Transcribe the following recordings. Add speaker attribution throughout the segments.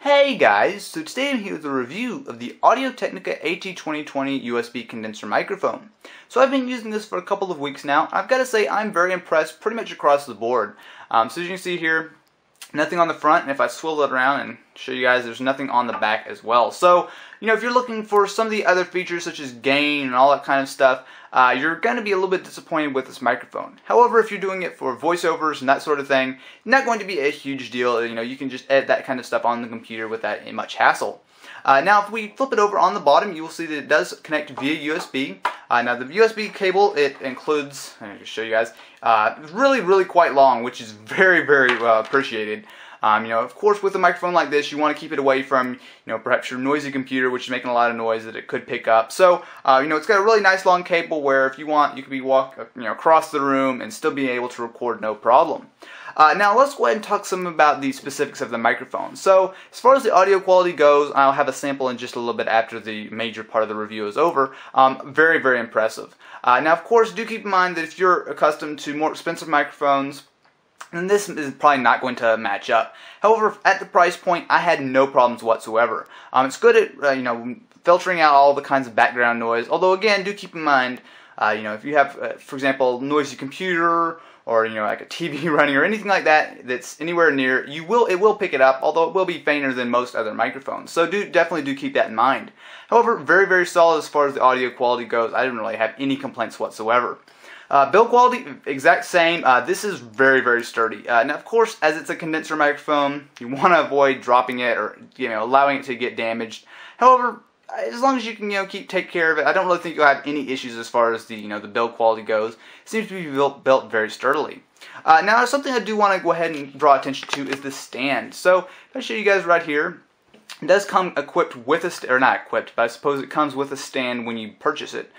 Speaker 1: Hey guys, so today I'm here with a review of the Audio-Technica AT2020 USB condenser microphone. So I've been using this for a couple of weeks now. I've got to say I'm very impressed pretty much across the board. So as you can see here, nothing on the front, and if I swivel it around and show you guys, there's nothing on the back as well. So, you know, if you're looking for some of the other features such as gain and all that kind of stuff, you're going to be a little bit disappointed with this microphone. However, if you're doing it for voiceovers and that sort of thing, not going to be a huge deal. You know, you can just edit that kind of stuff on the computer without much hassle. Now, if we flip it over on the bottom, you will see that it does connect via USB. Now, the USB cable, it includes, let me just show you guys, really quite long, which is very appreciated. You know, of course, with a microphone like this, you want to keep it away from, you know, perhaps your noisy computer, which is making a lot of noise that it could pick up. So, you know, it's got a really nice long cable where if you want, you could be across the room and still be able to record no problem. Now, let's go ahead and talk some about the specifics of the microphone. So, as far as the audio quality goes, I'll have a sample in just a little bit after the major part of the review is over. Very impressive. Now, of course, do keep in mind that if you're accustomed to more expensive microphones, then this is probably not going to match up. However, at the price point, I had no problems whatsoever. It's good at you know, filtering out all the kinds of background noise. Although again, do keep in mind, you know, if you have, for example, noisy computer or you know, like a TV running or anything like that that's anywhere near, it will pick it up. Although it will be fainter than most other microphones. So definitely do keep that in mind. However, very solid as far as the audio quality goes. I didn't really have any complaints whatsoever. Build quality, exact same. This is very sturdy. Now, of course, as it's a condenser microphone, you want to avoid dropping it or, you know, allowing it to get damaged. However, as long as you can, you know, take care of it, I don't really think you'll have any issues as far as the, you know, the build quality goes. It seems to be built very sturdily. Now, something I do want to go ahead and draw attention to is the stand. So, if I show you guys right here, it does come equipped with a, or not equipped, but I suppose it comes with a stand when you purchase it.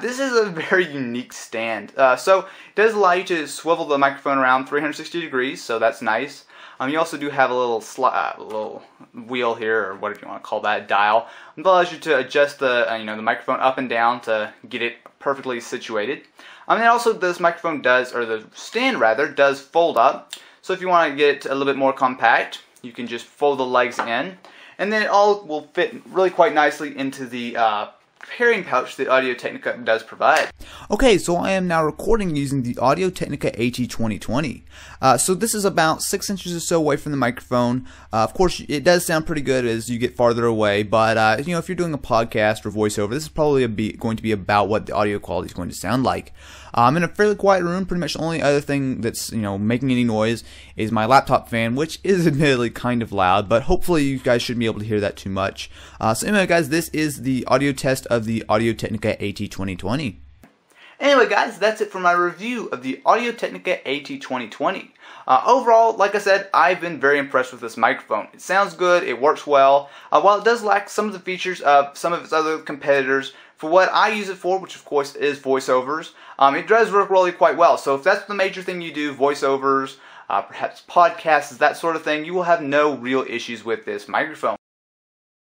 Speaker 1: This is a very unique stand. So it does allow you to swivel the microphone around 360 degrees, so that's nice. You also do have a little wheel here, or whatever you want to call that, dial. It allows you to adjust the you know, the microphone up and down to get it perfectly situated. And also this microphone does, or the stand rather, does fold up. So if you want to get it a little bit more compact, you can just fold the legs in, and then it all will fit really quite nicely into the carrying pouch that Audio-Technica does provide.
Speaker 2: Okay, so I am now recording using the Audio-Technica AT2020. So this is about 6 inches or so away from the microphone. Of course, it does sound pretty good as you get farther away, but you know, if you're doing a podcast or voiceover, this is probably going to be about what the audio quality is going to sound like. I'm in a fairly quiet room. Pretty much the only other thing that's, you know, making any noise is my laptop fan, which is admittedly kind of loud, but hopefully you guys shouldn't be able to hear that too much. So anyway, guys, this is the audio test of the Audio-Technica AT2020.
Speaker 1: Anyway, guys, that's it for my review of the Audio-Technica AT2020. Overall, like I said, I've been very impressed with this microphone. It sounds good, it works well. While it does lack some of the features of some of its other competitors, for what I use it for, which of course is voiceovers, it does work really quite well. So if that's the major thing you do, voiceovers, perhaps podcasts, that sort of thing, you will have no real issues with this microphone.